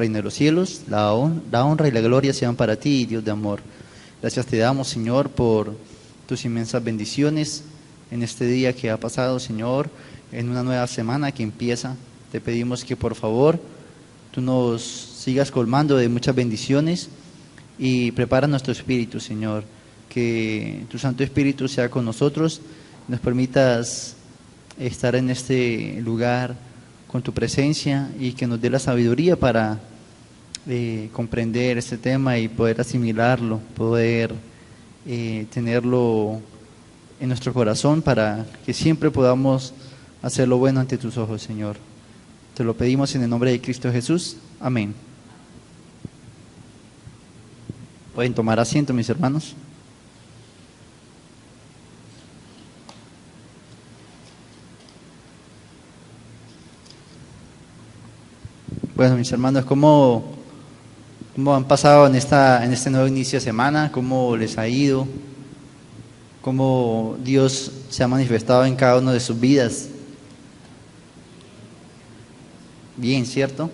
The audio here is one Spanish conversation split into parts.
reino de los cielos. La honra y la gloria sean para ti, Dios de amor. Gracias te damos, Señor, por tus inmensas bendiciones en este día que ha pasado, Señor, en una nueva semana que empieza. Te pedimos que por favor tú nos sigas colmando de muchas bendiciones y prepara nuestro espíritu, Señor, que tu Santo Espíritu sea con nosotros, nos permitas estar en este lugar con tu presencia y que nos dé la sabiduría para comprender este tema y poder asimilarlo, poder tenerlo en nuestro corazón para que siempre podamos hacer lo bueno ante tus ojos, Señor. Te lo pedimos en el nombre de Cristo Jesús. Amén. Pueden tomar asiento, mis hermanos. Bueno, mis hermanos, ¿cómo han pasado en este nuevo inicio de semana? ¿Cómo les ha ido? ¿Cómo Dios se ha manifestado en cada una de sus vidas? Bien, ¿cierto?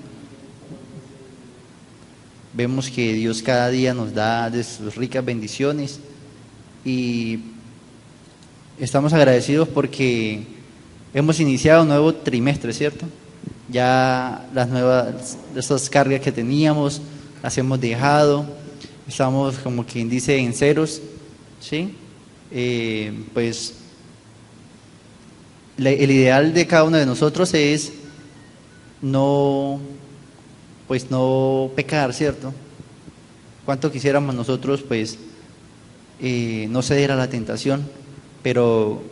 Vemos que Dios cada día nos da de sus ricas bendiciones y estamos agradecidos porque hemos iniciado un nuevo trimestre, ¿cierto? Ya estas cargas que teníamos las hemos dejado, estamos como quien dice en ceros, ¿sí? Pues el ideal de cada uno de nosotros es no pecar, ¿cierto? Cuánto quisiéramos nosotros pues no ceder a la tentación, pero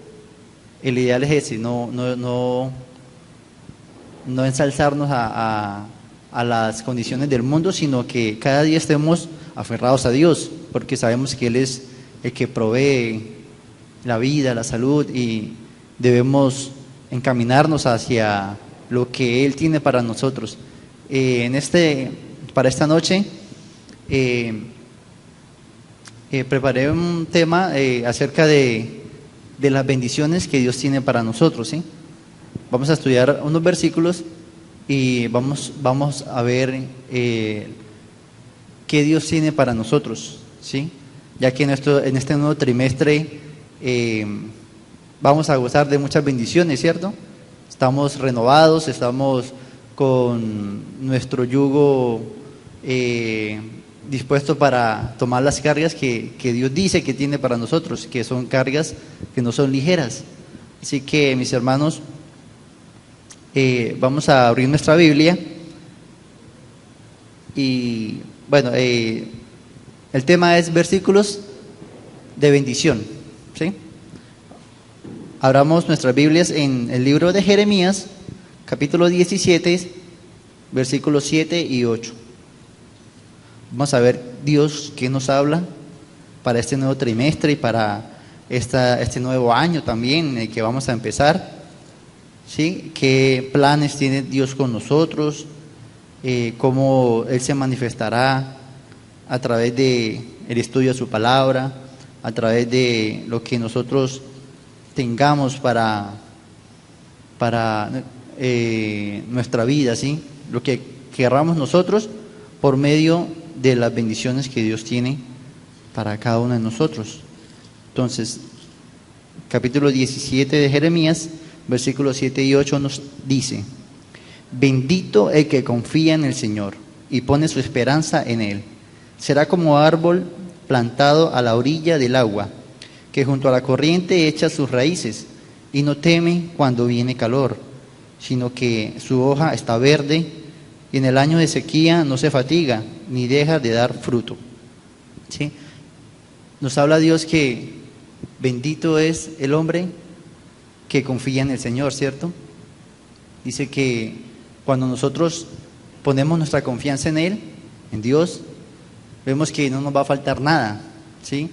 el ideal es ese, no ensalzarnos a las condiciones del mundo, sino que cada día estemos aferrados a Dios, porque sabemos que Él es el que provee la vida, la salud, y debemos encaminarnos hacia lo que Él tiene para nosotros. Para esta noche preparé un tema acerca de las bendiciones que Dios tiene para nosotros, ¿sí? Vamos a estudiar unos versículos y vamos a ver qué Dios tiene para nosotros, ¿sí? Ya que en este nuevo trimestre vamos a gozar de muchas bendiciones, ¿cierto? Estamos renovados, estamos con nuestro yugo dispuesto para tomar las cargas que Dios dice que tiene para nosotros, que son cargas que no son ligeras. Así que, mis hermanos, vamos a abrir nuestra Biblia y bueno, el tema es versículos de bendición, ¿sí? Abramos nuestras Biblias en el libro de Jeremías, capítulo 17, versículos 7 y 8. Vamos a ver Dios qué nos habla para este nuevo trimestre y para este nuevo año también que vamos a empezar. ¿Sí? ¿Qué planes tiene Dios con nosotros? ¿Cómo Él se manifestará a través del estudio de su palabra, a través de lo que nosotros tengamos para nuestra vida, ¿sí? Lo que querramos nosotros por medio de las bendiciones que Dios tiene para cada uno de nosotros. Entonces, capítulo 17 de Jeremías, versículos 7 y 8 nos dice: bendito el que confía en el Señor y pone su esperanza en Él. Será como árbol plantado a la orilla del agua, que junto a la corriente echa sus raíces y no teme cuando viene calor, sino que su hoja está verde y en el año de sequía no se fatiga ni deja de dar fruto. ¿Sí? Nos habla Dios que bendito es el hombre que confía en el Señor, ¿cierto? Dice que cuando nosotros ponemos nuestra confianza en Él, en Dios, vemos que no nos va a faltar nada, ¿sí?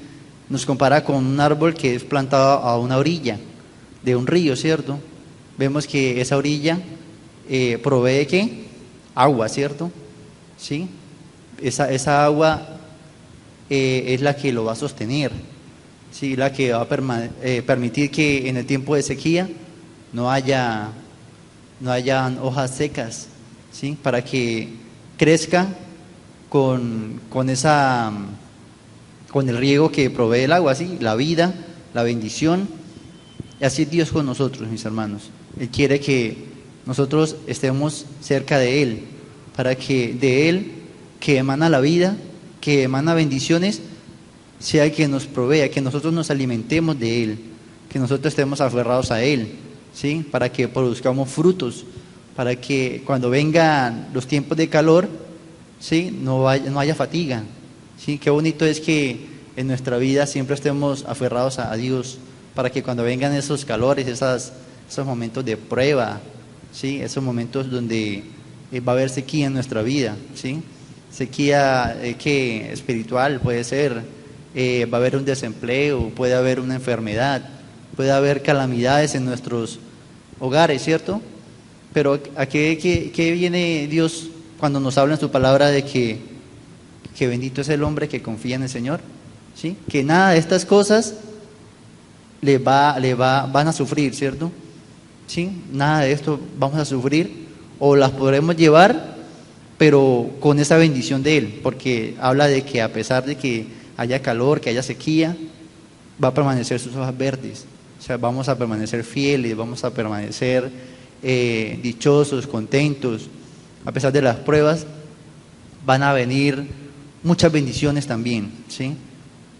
Nos compara con un árbol que es plantado a una orilla de un río, ¿cierto? Vemos que esa orilla provee ¿qué? Agua, ¿cierto? ¿Sí? Esa agua es la que lo va a sostener, ¿sí? La que va a permitir que en el tiempo de sequía no hayan hojas secas, ¿sí? Para que crezca con el riego que provee el agua, ¿sí? La vida, la bendición. Y así es Dios con nosotros, mis hermanos. Él quiere que nosotros estemos cerca de Él, para que de Él, que emana la vida, que emana bendiciones, sea el que nos provea, que nosotros nos alimentemos de Él, que nosotros estemos aferrados a Él, ¿sí? Para que produzcamos frutos, para que cuando vengan los tiempos de calor, ¿sí? No haya fatiga, ¿sí? Qué bonito es que en nuestra vida siempre estemos aferrados a Dios, para que cuando vengan esos calores, esos momentos de prueba, ¿sí? Esos momentos donde va a haber sequía en nuestra vida, ¿sí? Sequía que espiritual puede ser, va a haber un desempleo, puede haber una enfermedad, puede haber calamidades en nuestros hogares, ¿cierto? Pero ¿a qué viene Dios cuando nos habla en su palabra de que bendito es el hombre que confía en el Señor? ¿Sí? Que nada de estas cosas van a sufrir, ¿cierto? ¿Sí? Nada de esto vamos a sufrir, o las podremos llevar, pero con esa bendición de Él, porque habla de que a pesar de que haya calor, que haya sequía, va a permanecer sus hojas verdes. O sea, vamos a permanecer fieles, vamos a permanecer dichosos, contentos. A pesar de las pruebas, van a venir muchas bendiciones también, ¿sí?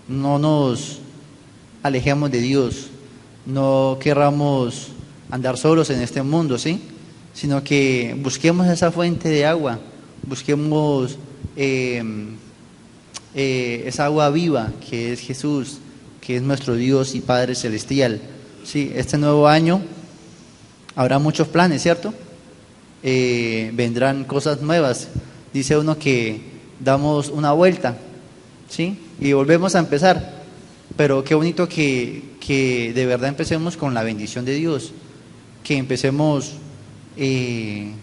No nos alejemos de Dios, no querramos andar solos en este mundo, ¿sí? Sino que busquemos esa fuente de agua, busquemos esa agua viva que es Jesús, que es nuestro Dios y Padre Celestial, ¿sí? Este nuevo año habrá muchos planes, ¿cierto? Vendrán cosas nuevas. Dice uno que damos una vuelta, ¿sí? Y volvemos a empezar. Pero qué bonito que de verdad empecemos con la bendición de Dios, que empecemos en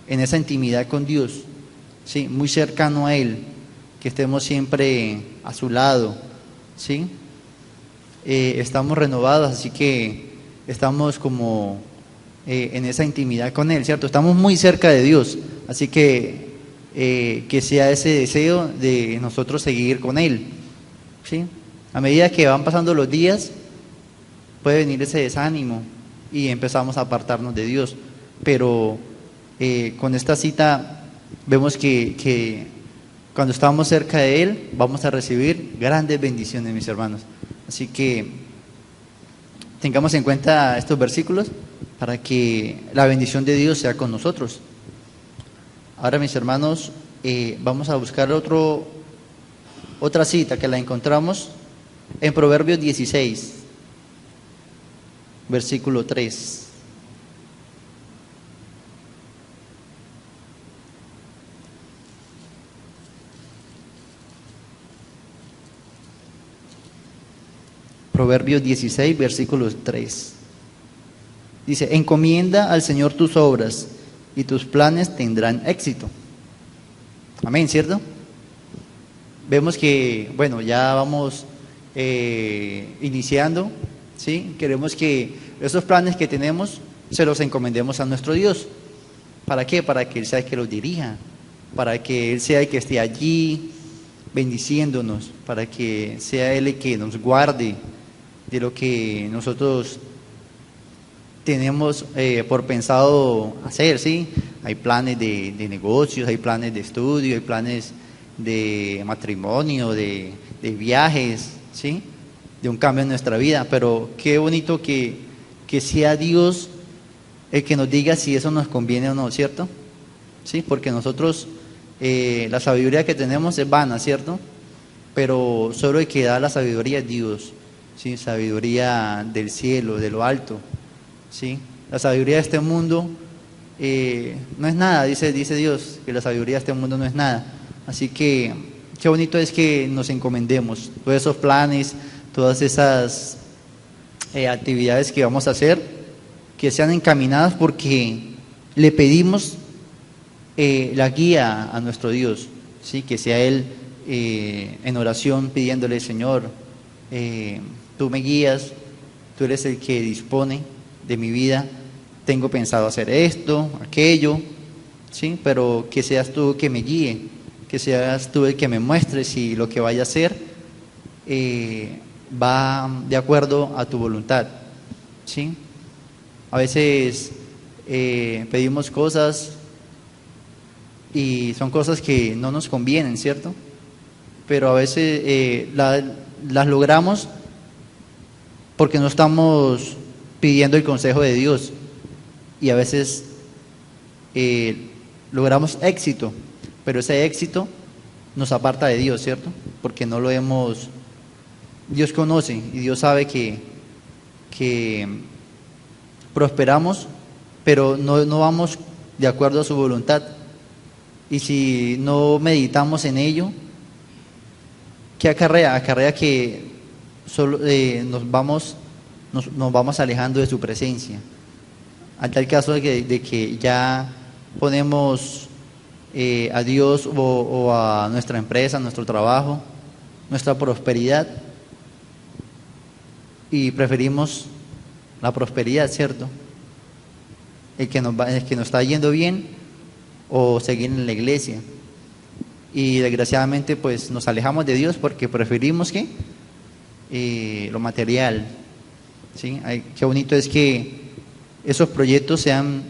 esa intimidad con Dios, ¿sí? Muy cercano a Él, que estemos siempre a su lado, ¿sí? Estamos renovados, así que estamos como en esa intimidad con Él, ¿cierto? Estamos muy cerca de Dios, así que sea ese deseo de nosotros seguir con Él, ¿sí? A medida que van pasando los días, puede venir ese desánimo y empezamos a apartarnos de Dios, pero con esta cita vemos que cuando estamos cerca de Él vamos a recibir grandes bendiciones, mis hermanos. Así que tengamos en cuenta estos versículos para que la bendición de Dios sea con nosotros. Ahora, mis hermanos, vamos a buscar otra cita que la encontramos en Proverbios 16, versículo 3. Proverbios 16, versículo 3. Dice: encomienda al Señor tus obras y tus planes tendrán éxito. Amén, ¿cierto? Vemos que, bueno, ya vamos iniciando, ¿sí? Queremos que esos planes que tenemos se los encomendemos a nuestro Dios. ¿Para qué? Para que Él sea el que los dirija, para que Él sea el que esté allí bendiciéndonos, para que sea Él el que nos guarde de lo que nosotros tenemos por pensado hacer, ¿sí? Hay planes de negocios, hay planes de estudio, hay planes de matrimonio, de viajes, ¿sí? De un cambio en nuestra vida, pero qué bonito que sea Dios el que nos diga si eso nos conviene o no, ¿cierto? ¿Sí? Porque nosotros, la sabiduría que tenemos es vana, ¿cierto? Pero solo el que da la sabiduría es Dios, ¿sí? Sabiduría del cielo, de lo alto, ¿sí? La sabiduría de este mundo no es nada, dice Dios, que la sabiduría de este mundo no es nada. Así que qué bonito es que nos encomendemos todos esos planes, todas esas actividades que vamos a hacer, que sean encaminadas porque le pedimos la guía a nuestro Dios, ¿sí? Que sea Él en oración pidiéndole: Señor, tú me guías, tú eres el que dispone de mi vida, tengo pensado hacer esto, aquello, ¿sí? Pero que seas tú que me guíe, que seas tú el que me muestre si lo que vaya a hacer va de acuerdo a tu voluntad, ¿sí? A veces pedimos cosas y son cosas que no nos convienen, ¿cierto? Pero a veces las logramos porque no estamos pidiendo el consejo de Dios, y a veces logramos éxito, pero ese éxito nos aparta de Dios, ¿cierto? Porque no lo hemos, Dios conoce y Dios sabe que prosperamos, pero no vamos de acuerdo a su voluntad. Y si no meditamos en ello, ¿qué acarrea? Acarrea que solo nos vamos alejando de su presencia, a tal caso de que ya ponemos a Dios o a nuestra empresa, nuestro trabajo, nuestra prosperidad, y preferimos la prosperidad, ¿cierto? El que nos está yendo bien, o seguir en la iglesia. Y desgraciadamente pues nos alejamos de Dios porque preferimos lo material, ¿sí? Qué bonito es que esos proyectos sean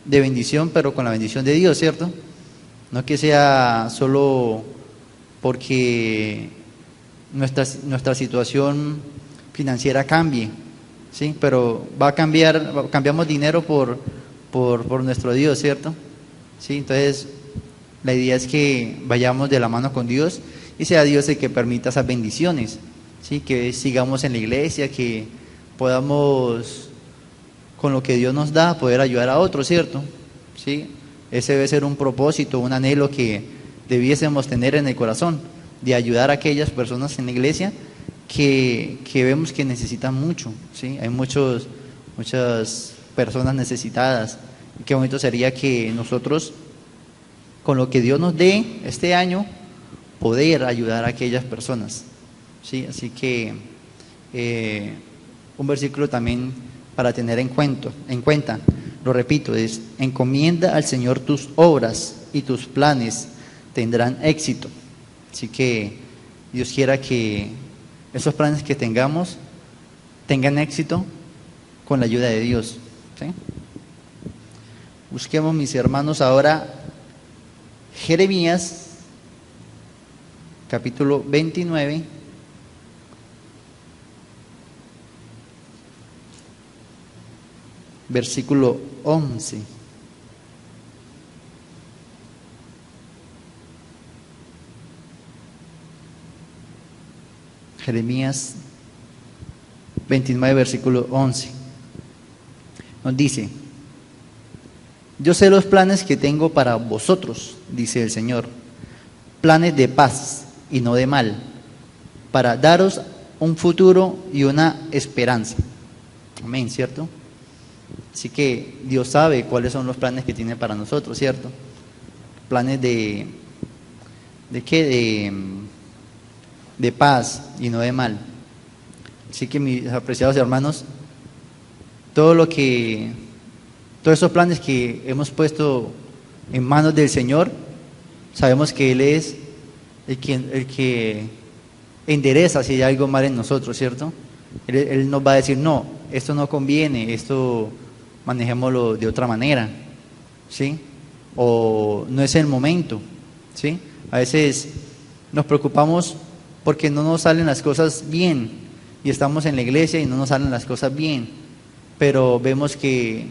de bendición, pero con la bendición de Dios, ¿cierto? No que sea solo porque nuestra situación financiera cambie, ¿sí? Pero va a cambiar, cambiamos dinero por nuestro Dios, ¿cierto? ¿Sí? Entonces, la idea es que vayamos de la mano con Dios y sea Dios el que permita esas bendiciones, ¿sí? Que sigamos en la iglesia, que podamos, con lo que Dios nos da, poder ayudar a otros, ¿cierto? ¿Sí? Ese debe ser un propósito, un anhelo que debiésemos tener en el corazón, de ayudar a aquellas personas en la iglesia que vemos que necesitan mucho, ¿sí? Hay muchas personas necesitadas. Qué bonito sería que nosotros, con lo que Dios nos dé este año, poder ayudar a aquellas personas, ¿sí? Así que un versículo también para tener en cuenta, lo repito, es: encomienda al Señor tus obras y tus planes tendrán éxito. Así que Dios quiera que esos planes que tengamos tengan éxito con la ayuda de Dios, ¿sí? Busquemos, mis hermanos, ahora Jeremías capítulo 29, versículo 11. Jeremías 29, versículo 11. Nos dice: yo sé los planes que tengo para vosotros, dice el Señor, planes de paz y no de mal, para daros un futuro y una esperanza. Amén, ¿cierto? Así que Dios sabe cuáles son los planes que tiene para nosotros, ¿cierto? Planes ¿de qué? De paz y no de mal. Así que, mis apreciados hermanos, todos esos planes que hemos puesto en manos del Señor, sabemos que Él es el que endereza si hay algo mal en nosotros, ¿cierto? Él nos va a decir: no, esto no conviene, esto manejémoslo de otra manera, ¿sí? O no es el momento, ¿sí? A veces nos preocupamos porque no nos salen las cosas bien, y estamos en la iglesia y no nos salen las cosas bien, pero vemos que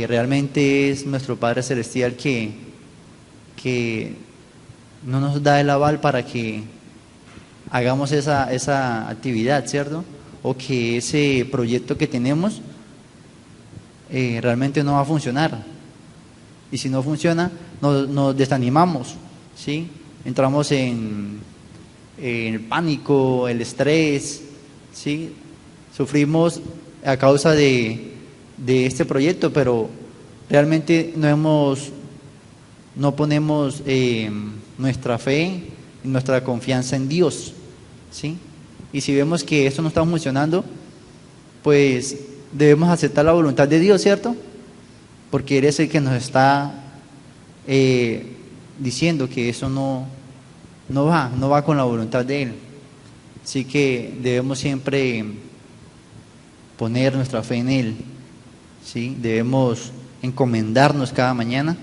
realmente es nuestro Padre Celestial que no nos da el aval para que hagamos esa actividad, ¿cierto? O que ese proyecto que tenemos realmente no va a funcionar. Y si no funciona, nos desanimamos, ¿sí? Entramos en el pánico, el estrés, ¿sí? Sufrimos a causa de este proyecto, pero realmente no ponemos nuestra fe y nuestra confianza en Dios, ¿sí? Y si vemos que esto no está funcionando, pues debemos aceptar la voluntad de Dios, ¿cierto? Porque Él es el que nos está diciendo que eso no va con la voluntad de Él. Así que debemos siempre poner nuestra fe en Él, ¿sí? Debemos encomendarnos cada mañana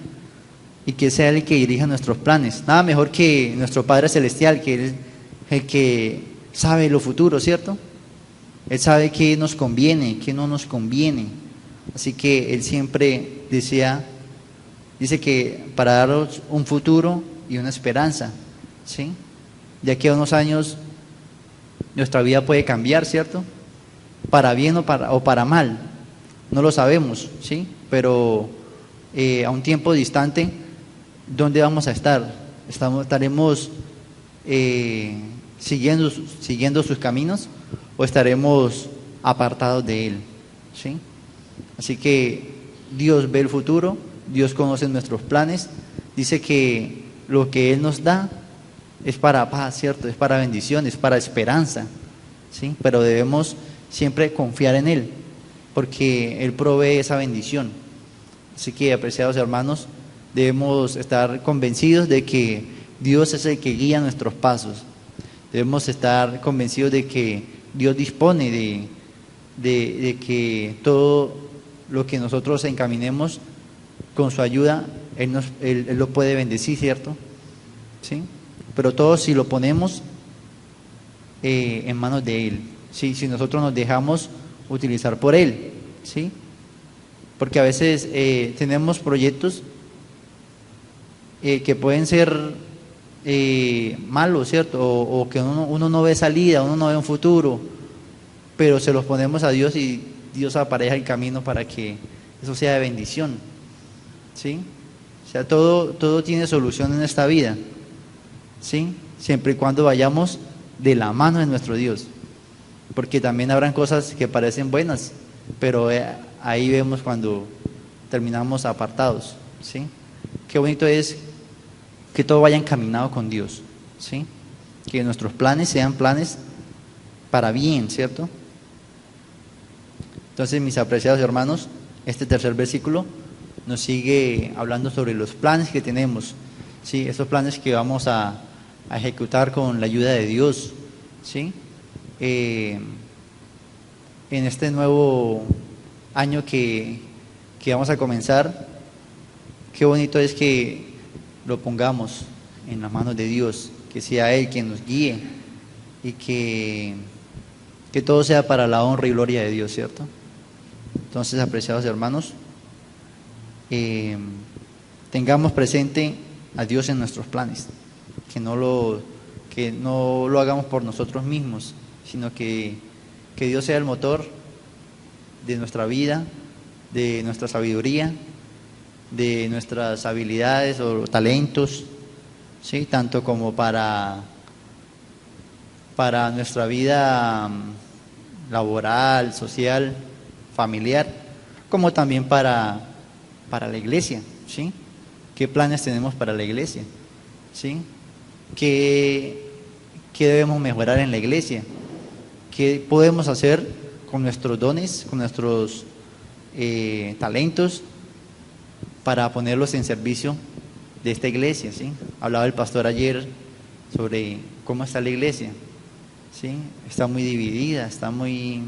y que sea Él el que dirija nuestros planes. Nada mejor que nuestro Padre Celestial, que Él es el que sabe lo futuro, ¿cierto? Él sabe qué nos conviene, qué no nos conviene. Así que Él siempre dice que para daros un futuro y una esperanza, ¿sí? De aquí a unos años nuestra vida puede cambiar, ¿cierto? Para bien o para mal, no lo sabemos, ¿sí? Pero a un tiempo distante, ¿dónde vamos a estar? ¿Estaremos siguiendo sus caminos o estaremos apartados de Él? ¿Sí? Así que Dios ve el futuro, Dios conoce nuestros planes, dice que lo que Él nos da es para paz, ¿cierto? Es para bendición, es para esperanza, ¿sí? Pero debemos siempre confiar en Él, porque Él provee esa bendición. Así que, apreciados hermanos, debemos estar convencidos de que Dios es el que guía nuestros pasos. Debemos estar convencidos de que Dios dispone de que todo lo que nosotros encaminemos con su ayuda, Él lo puede bendecir, ¿cierto? ¿Sí? Pero todo si lo ponemos en manos de Él, ¿sí? Si nosotros nos dejamos utilizar por Él, ¿sí? Porque a veces tenemos proyectos que pueden ser malos, ¿cierto? O que uno no ve salida, uno no ve un futuro, pero se los ponemos a Dios y Dios apareja el camino para que eso sea de bendición, ¿sí? O sea, todo tiene solución en esta vida, ¿sí? Siempre y cuando vayamos de la mano de nuestro Dios, porque también habrán cosas que parecen buenas, pero ahí vemos cuando terminamos apartados, ¿sí? Qué bonito es que todo vaya encaminado con Dios, ¿sí? Que nuestros planes sean planes para bien, ¿cierto? Entonces, mis apreciados hermanos, este tercer versículo nos sigue hablando sobre los planes que tenemos, ¿sí? Esos planes que vamos a ejecutar con la ayuda de Dios, ¿sí? En este nuevo año que vamos a comenzar, qué bonito es que lo pongamos en las manos de Dios, que sea Él quien nos guíe y que todo sea para la honra y gloria de Dios, ¿cierto? Entonces, apreciados hermanos, tengamos presente a Dios en nuestros planes, que no lo hagamos por nosotros mismos, sino que Dios sea el motor de nuestra vida, de nuestra sabiduría, de nuestras habilidades o talentos, ¿sí? Tanto como para nuestra vida laboral, social, familiar, como también para la iglesia, ¿sí? ¿Qué planes tenemos para la iglesia? ¿Sí? ¿Qué debemos mejorar en la iglesia? ¿Qué podemos hacer con nuestros dones, con nuestros talentos para ponerlos en servicio de esta iglesia? ¿Sí? Hablaba el pastor ayer sobre cómo está la iglesia, ¿sí? Está muy dividida, está muy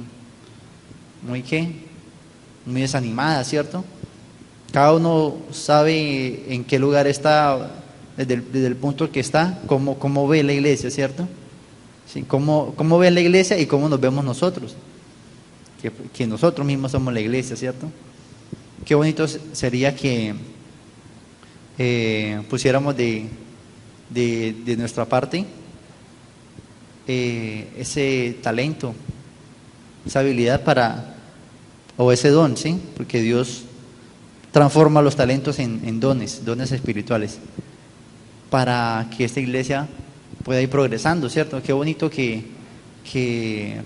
desanimada, ¿cierto? Cada uno sabe en qué lugar está, desde el punto que está, cómo ve la iglesia, ¿cierto? ¿Sí? Cómo ve la iglesia y cómo nos vemos nosotros, que nosotros mismos somos la iglesia, ¿cierto? Qué bonito sería que pusiéramos de nuestra parte ese talento, esa habilidad o ese don, ¿sí? Porque Dios transforma los talentos en dones espirituales, para que esta iglesia pueda ir progresando, ¿cierto? Qué bonito que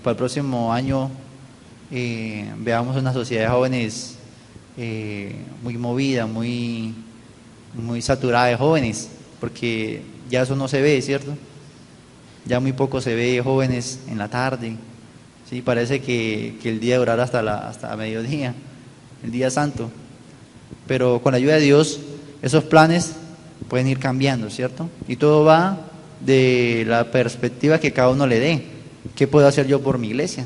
para el próximo año veamos una sociedad de jóvenes muy movida, muy saturada de jóvenes, porque ya eso no se ve, ¿cierto? Ya muy poco se ve jóvenes en la tarde, ¿sí? Parece que el día durará hasta mediodía, el día santo, pero con la ayuda de Dios esos planes pueden ir cambiando, ¿cierto? Y todo va de la perspectiva que cada uno le dé. ¿Qué puedo hacer yo por mi iglesia?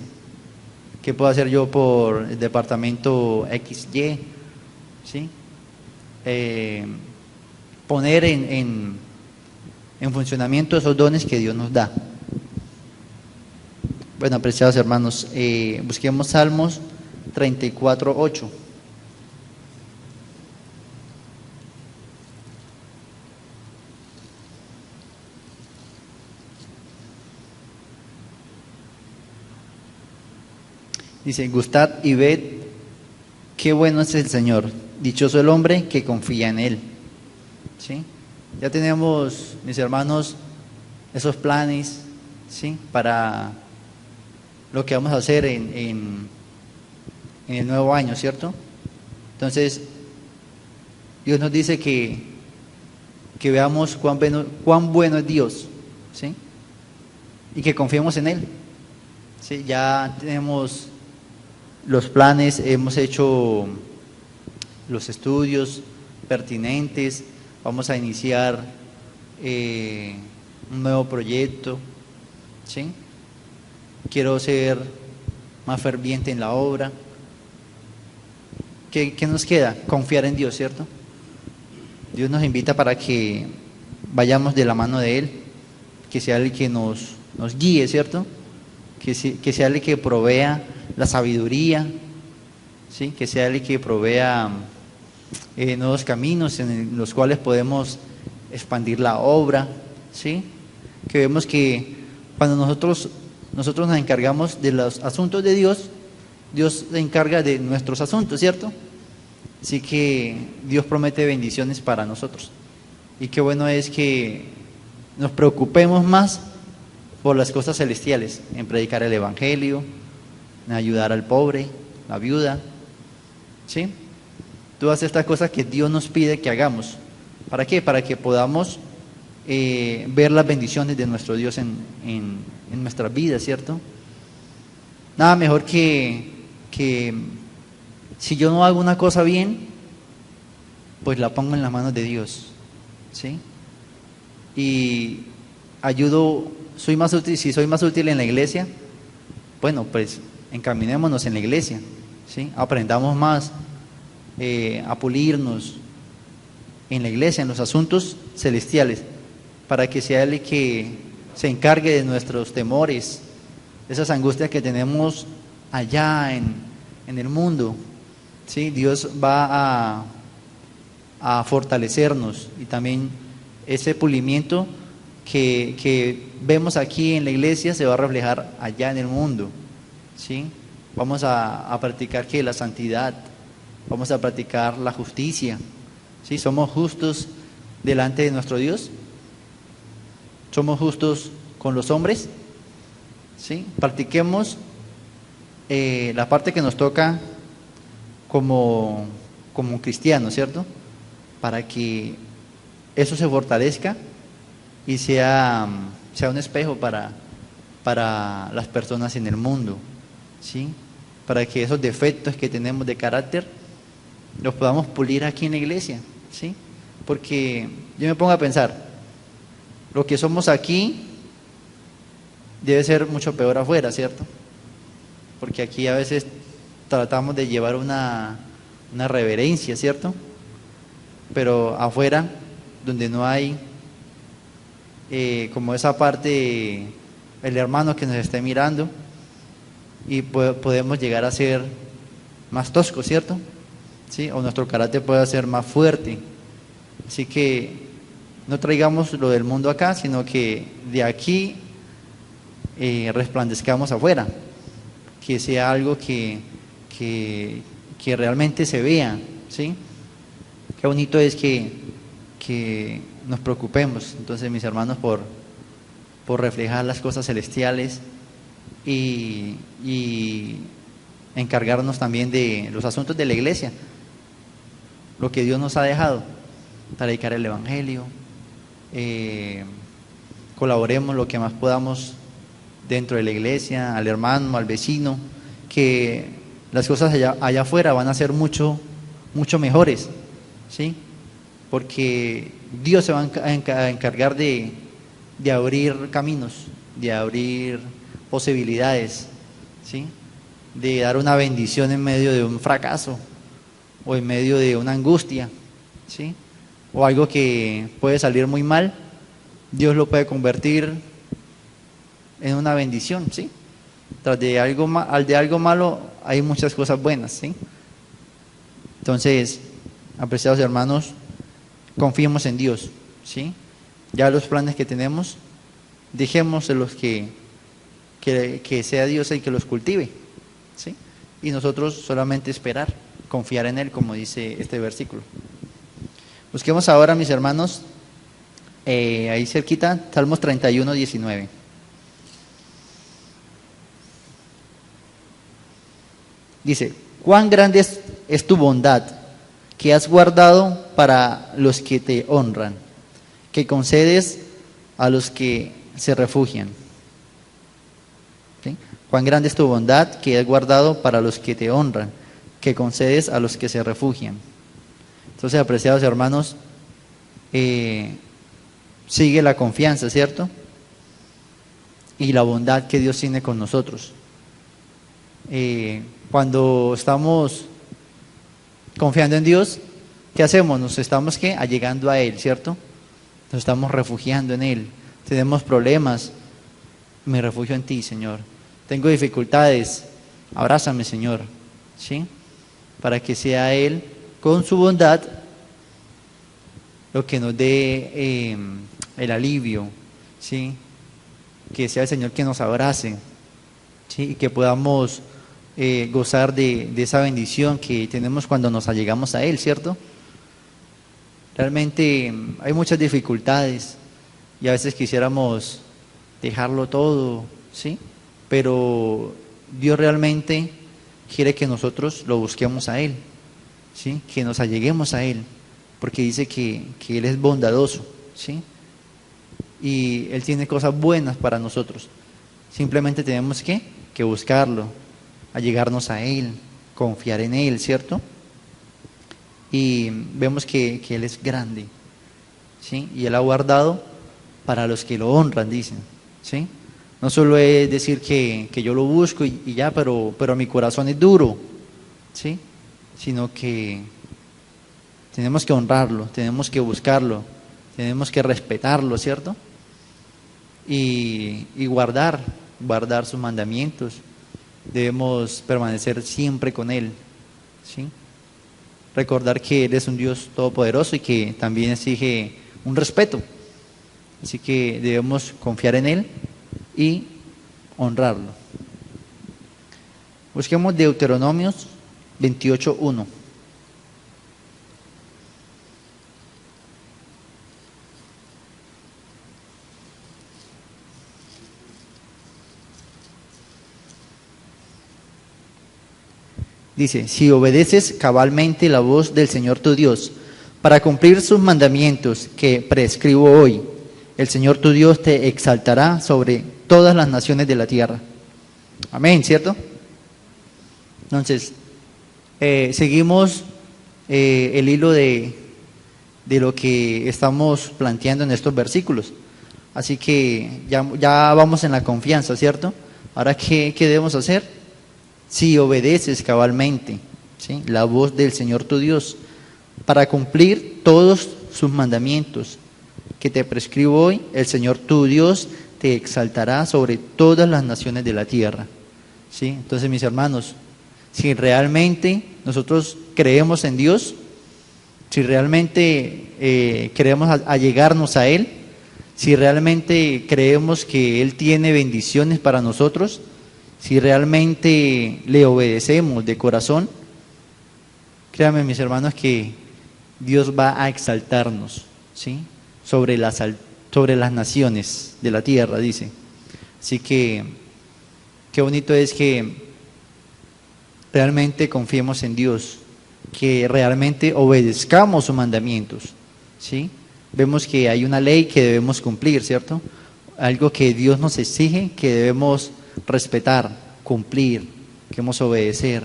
¿Qué puedo hacer yo por el departamento XY? ¿Sí? Poner en funcionamiento esos dones que Dios nos da. Bueno, apreciados hermanos, busquemos Salmos 34:8. Dice, gustad y ved qué bueno es el Señor, dichoso el hombre que confía en Él. ¿Sí? Ya tenemos, mis hermanos, esos planes, ¿sí? Para lo que vamos a hacer en el nuevo año, ¿cierto? Entonces, Dios nos dice que veamos cuán bueno es Dios, ¿sí? Y que confiemos en Él. ¿Sí? Ya tenemos los planes, hemos hecho los estudios pertinentes, vamos a iniciar un nuevo proyecto, ¿sí? Quiero ser más ferviente en la obra. ¿Qué nos queda? Confiar en Dios, ¿cierto? Dios nos invita para que vayamos de la mano de Él, que sea Él que nos guíe, ¿cierto? Que sea Él que provea la sabiduría, ¿sí? Que sea Él que provea nuevos caminos en los cuales podemos expandir la obra, ¿sí? Que vemos que cuando nosotros nos encargamos de los asuntos de Dios, Dios se encarga de nuestros asuntos, ¿cierto? Así que Dios promete bendiciones para nosotros. Y qué bueno es que nos preocupemos más por las cosas celestiales, en predicar el Evangelio, en ayudar al pobre, la viuda, ¿sí? Todas estas cosas que Dios nos pide que hagamos. ¿Para qué? Para que podamos ver las bendiciones de nuestro Dios en nuestras vidas, ¿cierto? Nada mejor que si yo no hago una cosa bien, pues la pongo en las manos de Dios, ¿sí? Y ayudo, si soy más útil en la iglesia, bueno, pues encaminémonos en la iglesia, ¿sí? Aprendamos más a pulirnos en la iglesia, en los asuntos celestiales, para que sea Él que se encargue de nuestros temores, esas angustias que tenemos allá en el mundo, ¿sí? Dios va a fortalecernos, y también ese pulimiento que vemos aquí en la iglesia se va a reflejar allá en el mundo, ¿sí? Vamos a practicar la santidad, vamos a practicar la justicia, ¿sí? Somos justos delante de nuestro Dios, somos justos con los hombres, ¿sí? Practiquemos la parte que nos toca como cristianos, ¿cierto? Para que eso se fortalezca y sea un espejo para las personas en el mundo, ¿sí? Para que esos defectos que tenemos de carácter los podamos pulir aquí en la iglesia, ¿sí? Porque yo me pongo a pensar, lo que somos aquí debe ser mucho peor afuera, ¿cierto? Porque aquí a veces tratamos de llevar una reverencia, ¿cierto? Pero afuera, donde no hay como esa parte, el hermano que nos esté mirando, y podemos llegar a ser más toscos, ¿cierto? ¿Sí? O nuestro carácter puede ser más fuerte. Así que no traigamos lo del mundo acá, sino que de aquí resplandezcamos afuera, que sea algo que realmente se vea, ¿sí? Qué bonito es que nos preocupemos, entonces, mis hermanos, por reflejar las cosas celestiales y encargarnos también de los asuntos de la iglesia, lo que Dios nos ha dejado, predicar el Evangelio, colaboremos lo que más podamos dentro de la iglesia, al hermano, al vecino, que las cosas allá afuera van a ser mucho mejores, ¿sí? porque Dios se va a encargar de abrir caminos, de abrir posibilidades, ¿sí? De dar una bendición en medio de un fracaso o en medio de una angustia, ¿sí? O algo que puede salir muy mal, Dios lo puede convertir en una bendición, ¿sí? Tras de algo malo hay muchas cosas buenas, ¿sí? Entonces, apreciados hermanos, confiemos en Dios, ¿sí? Ya los planes que tenemos, dejémoselos que sea Dios el que los cultive, ¿sí? Y nosotros solamente esperar, confiar en Él, como dice este versículo. Busquemos ahora, mis hermanos, ahí cerquita, Salmos 31, 19. Dice: cuán grande es tu bondad, que has guardado para los que te honran, que concedes a los que se refugian. ¿Sí? Cuán grande es tu bondad, que has guardado para los que te honran, que concedes a los que se refugian. Entonces, apreciados hermanos, sigue la confianza, ¿cierto? Y la bondad que Dios tiene con nosotros. Cuando estamos confiando en Dios, ¿qué hacemos? Nos estamos allegando a Él, ¿cierto? Nos estamos refugiando en Él. Tenemos problemas, me refugio en ti, Señor. Tengo dificultades, abrázame, Señor, ¿sí? Para que sea Él, con su bondad, lo que nos dé el alivio, ¿sí? Que sea el Señor que nos abrace, ¿sí? Y que podamos gozar de esa bendición que tenemos cuando nos allegamos a Él, ¿cierto? Realmente hay muchas dificultades y a veces quisiéramos dejarlo todo, ¿sí? Pero Dios realmente quiere que nosotros lo busquemos a Él, ¿sí? Que nos alleguemos a Él, porque dice que Él es bondadoso, ¿sí? Y Él tiene cosas buenas para nosotros. Simplemente tenemos que buscarlo, allegarnos a Él, confiar en Él, ¿cierto? Y vemos que Él es grande, ¿sí? Y Él ha guardado para los que lo honran, dicen, ¿sí? No solo es decir que yo lo busco y ya, pero mi corazón es duro, ¿sí? Sino que tenemos que honrarlo, tenemos que buscarlo, tenemos que respetarlo, ¿cierto? Y guardar sus mandamientos. Debemos permanecer siempre con Él, ¿sí? Recordar que Él es un Dios todopoderoso y que también exige un respeto. Así que debemos confiar en Él y honrarlo. Busquemos Deuteronomios 28:1. Dice: si obedeces cabalmente la voz del Señor tu Dios, para cumplir sus mandamientos que prescribo hoy, el Señor tu Dios te exaltará sobre todas las naciones de la tierra. Amén, ¿cierto? Entonces, seguimos el hilo de lo que estamos planteando en estos versículos. Así que ya vamos en la confianza, ¿cierto? Ahora, ¿qué debemos hacer? Si obedeces cabalmente, ¿sí?, la voz del Señor tu Dios, para cumplir todos sus mandamientos que te prescribo hoy, el Señor tu Dios te exaltará sobre todas las naciones de la tierra, ¿sí? Entonces, mis hermanos, si realmente nosotros creemos en Dios, si realmente queremos allegarnos a Él, si realmente creemos que Él tiene bendiciones para nosotros, si realmente le obedecemos de corazón, créanme, mis hermanos, que Dios va a exaltarnos, ¿sí?, sobre las naciones de la tierra, dice. Así que qué bonito es que realmente confiemos en Dios, que realmente obedezcamos sus mandamientos, ¿sí? Vemos que hay una ley que debemos cumplir, ¿cierto? Algo que Dios nos exige, que debemos respetar, cumplir, que debemos obedecer,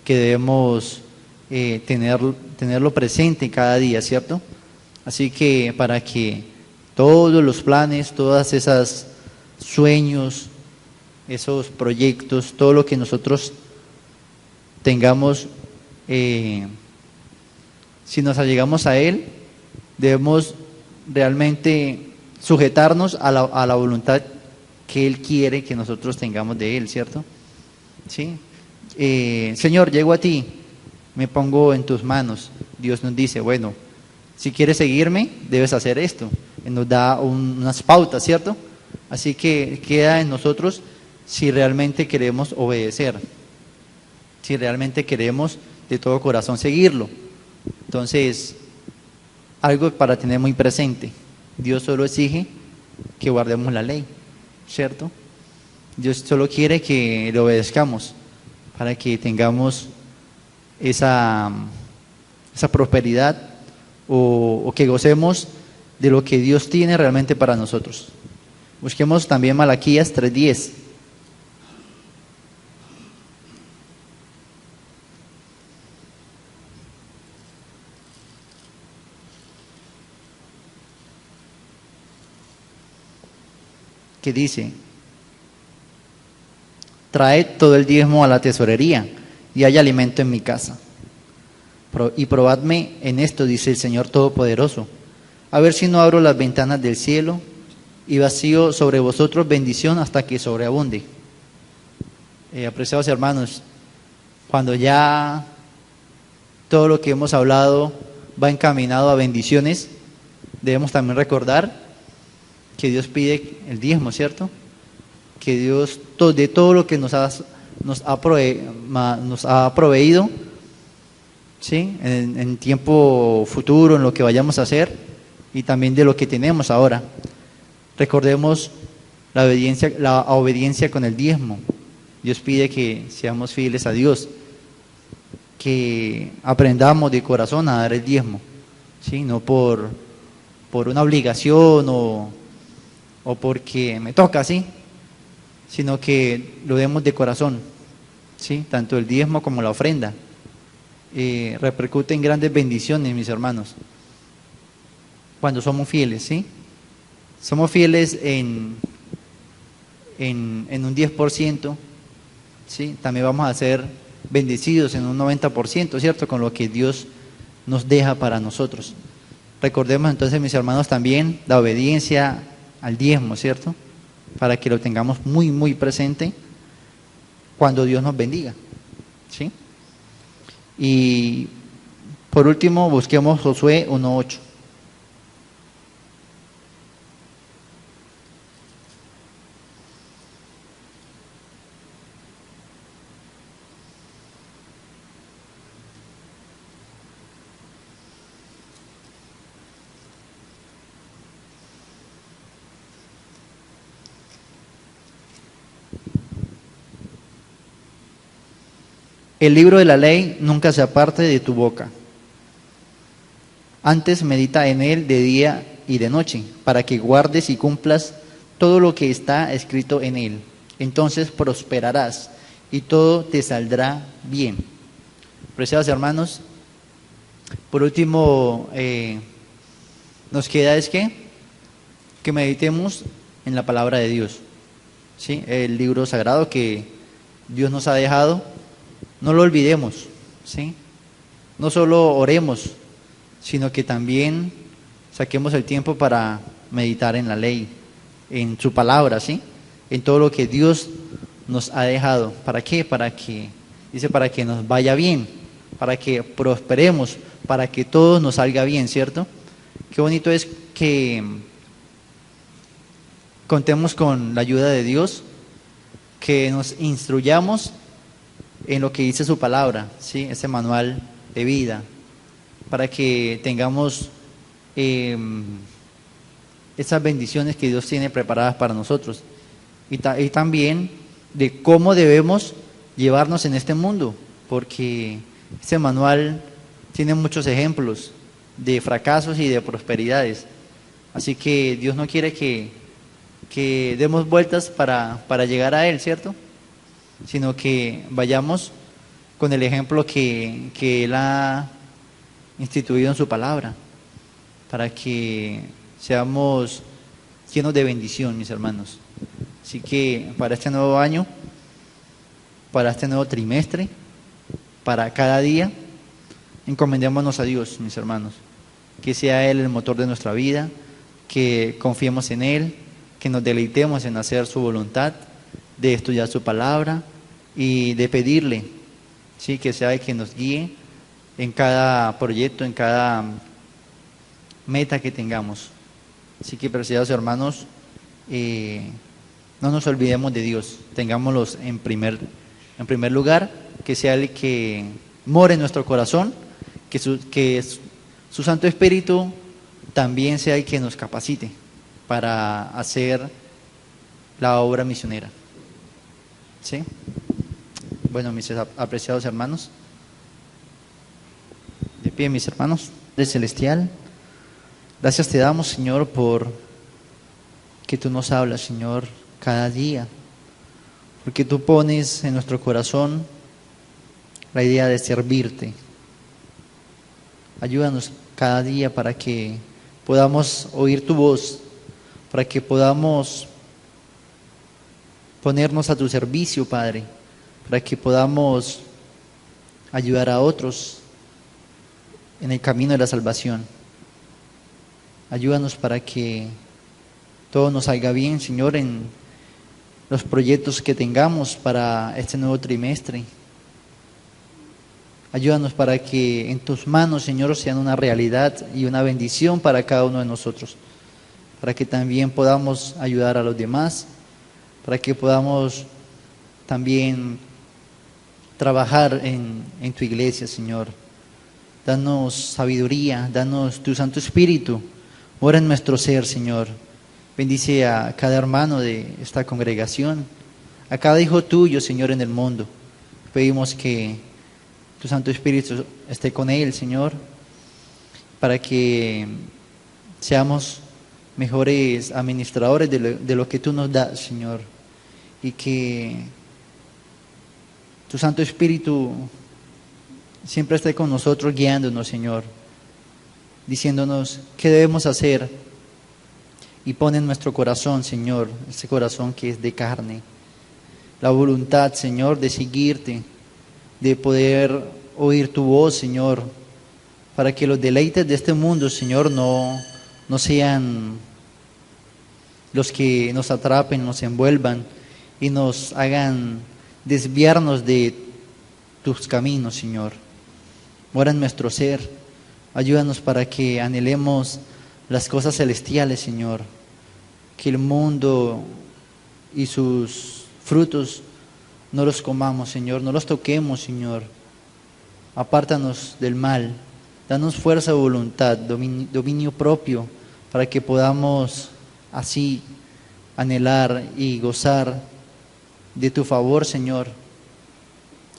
que debemos tenerlo presente cada día, ¿cierto? Así que para que todos los planes, todas esas sueños, esos proyectos, todo lo que nosotros tengamos, si nos allegamos a Él, debemos realmente sujetarnos a la voluntad que Él quiere que nosotros tengamos de Él, ¿cierto? ¿Sí? Señor, llego a ti, me pongo en tus manos. Dios nos dice, bueno, si quieres seguirme, debes hacer esto. Él nos da unas pautas, ¿cierto? Así que queda en nosotros si realmente queremos obedecer, si realmente queremos de todo corazón seguirlo. Entonces, algo para tener muy presente, Dios solo exige que guardemos la ley, ¿cierto? Dios solo quiere que le obedezcamos para que tengamos esa prosperidad o que gocemos de lo que Dios tiene realmente para nosotros. Busquemos también Malaquías 3:10. Que dice: traed todo el diezmo a la tesorería y hay alimento en mi casa. Y probadme en esto, dice el Señor Todopoderoso, a ver si no abro las ventanas del cielo y vacío sobre vosotros bendición hasta que sobreabunde. Apreciados hermanos, cuando ya todo lo que hemos hablado va encaminado a bendiciones, debemos también recordar que Dios pide el diezmo, ¿cierto? Que Dios de todo lo que nos ha proveído, ¿sí? En tiempo futuro, en lo que vayamos a hacer y también de lo que tenemos ahora. Recordemos la obediencia con el diezmo. Dios pide que seamos fieles a Dios, que aprendamos de corazón a dar el diezmo, ¿sí? No por una obligación o porque me toca, ¿sí? Sino que lo demos de corazón, ¿sí? Tanto el diezmo como la ofrenda repercute en grandes bendiciones, mis hermanos, cuando somos fieles, ¿sí? Somos fieles en un 10%, ¿sí? También vamos a ser bendecidos en un 90%, ¿cierto? Con lo que Dios nos deja para nosotros. Recordemos entonces, mis hermanos, también la obediencia al diezmo, ¿cierto? Para que lo tengamos muy, muy presente cuando Dios nos bendiga, ¿sí? Y por último, busquemos Josué 1:8. El libro de la ley nunca se aparte de tu boca. Antes medita en él de día y de noche, para que guardes y cumplas todo lo que está escrito en él. Entonces prosperarás y todo te saldrá bien. Preciados hermanos, por último, nos queda es que meditemos en la palabra de Dios, ¿sí? El libro sagrado que Dios nos ha dejado. No lo olvidemos, ¿sí? No solo oremos, sino que también saquemos el tiempo para meditar en la ley, en su palabra, ¿sí? En todo lo que Dios nos ha dejado. ¿Para qué? Para que nos vaya bien, para que prosperemos, para que todo nos salga bien, ¿cierto? Qué bonito es que contemos con la ayuda de Dios, que nos instruyamos en lo que dice su palabra, ¿sí? Ese manual de vida, para que tengamos esas bendiciones que Dios tiene preparadas para nosotros y también de cómo debemos llevarnos en este mundo, porque este manual tiene muchos ejemplos de fracasos y de prosperidades, así que Dios no quiere que demos vueltas para llegar a Él, ¿cierto? Sino que vayamos con el ejemplo que Él ha instituido en su palabra. para que seamos llenos de bendición, mis hermanos. Así que para este nuevo año, para este nuevo trimestre, para cada día, encomendémonos a Dios, mis hermanos. Que sea Él el motor de nuestra vida, que confiemos en Él, que nos deleitemos en hacer su voluntad, de estudiar su palabra y de pedirle, ¿sí? Que sea el que nos guíe en cada proyecto, en cada meta que tengamos. Así que, preciados hermanos, no nos olvidemos de Dios, tengámoslos en primer lugar, que sea el que more en nuestro corazón, que su Santo Espíritu también sea el que nos capacite para hacer la obra misionera. ¿Sí? Bueno, mis apreciados hermanos, de pie, mis hermanos, Padre Celestial, gracias te damos, Señor, por que tú nos hablas, Señor, cada día, porque tú pones en nuestro corazón la idea de servirte. Ayúdanos cada día para que podamos oír tu voz, para que podamos ponernos a tu servicio, Padre, para que podamos ayudar a otros en el camino de la salvación. Ayúdanos para que todo nos salga bien, Señor, en los proyectos que tengamos para este nuevo trimestre. Ayúdanos para que en tus manos, Señor, sean una realidad y una bendición para cada uno de nosotros, para que también podamos ayudar a los demás, para que podamos también trabajar en tu iglesia, Señor. Danos sabiduría, danos tu Santo Espíritu, mora en nuestro ser, Señor. Bendice a cada hermano de esta congregación, a cada hijo tuyo, Señor, en el mundo. Pedimos que tu Santo Espíritu esté con él, Señor, para que seamos mejores administradores de lo que tú nos das, Señor, y que tu Santo Espíritu siempre esté con nosotros, guiándonos, Señor, diciéndonos qué debemos hacer, y pone en nuestro corazón, Señor, ese corazón que es de carne, la voluntad, Señor, de seguirte, de poder oír tu voz, Señor, para que los deleites de este mundo, Señor, no sean los que nos atrapen, nos envuelvan y nos hagan desviarnos de tus caminos, Señor. Mora en nuestro ser, ayúdanos para que anhelemos las cosas celestiales, Señor, que el mundo y sus frutos no los comamos, Señor, no los toquemos, Señor. Apártanos del mal, danos fuerza de voluntad, dominio propio, para que podamos así anhelar y gozar de tu favor, Señor.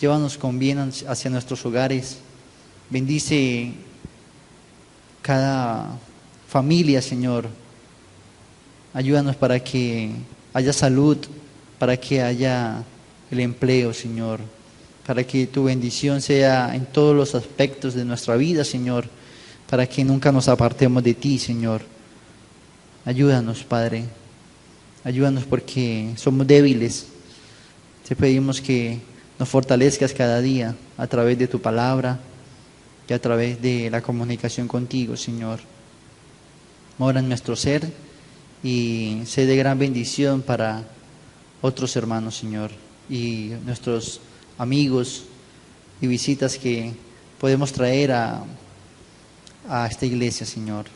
Llévanos con bien hacia nuestros hogares. Bendice cada familia, Señor. Ayúdanos para que haya salud, para que haya el empleo, Señor, para que tu bendición sea en todos los aspectos de nuestra vida, Señor, para que nunca nos apartemos de ti, Señor. Ayúdanos, Padre, ayúdanos porque somos débiles. Te pedimos que nos fortalezcas cada día a través de tu palabra y a través de la comunicación contigo, Señor. Mora en nuestro ser y sé de gran bendición para otros hermanos, Señor, y nuestros amigos y visitas que podemos traer a esta iglesia, Señor.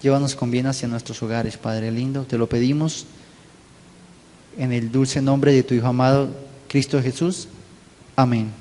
Llévanos con bien hacia nuestros hogares, Padre lindo. Te lo pedimos en el dulce nombre de tu Hijo amado, Cristo Jesús. Amén.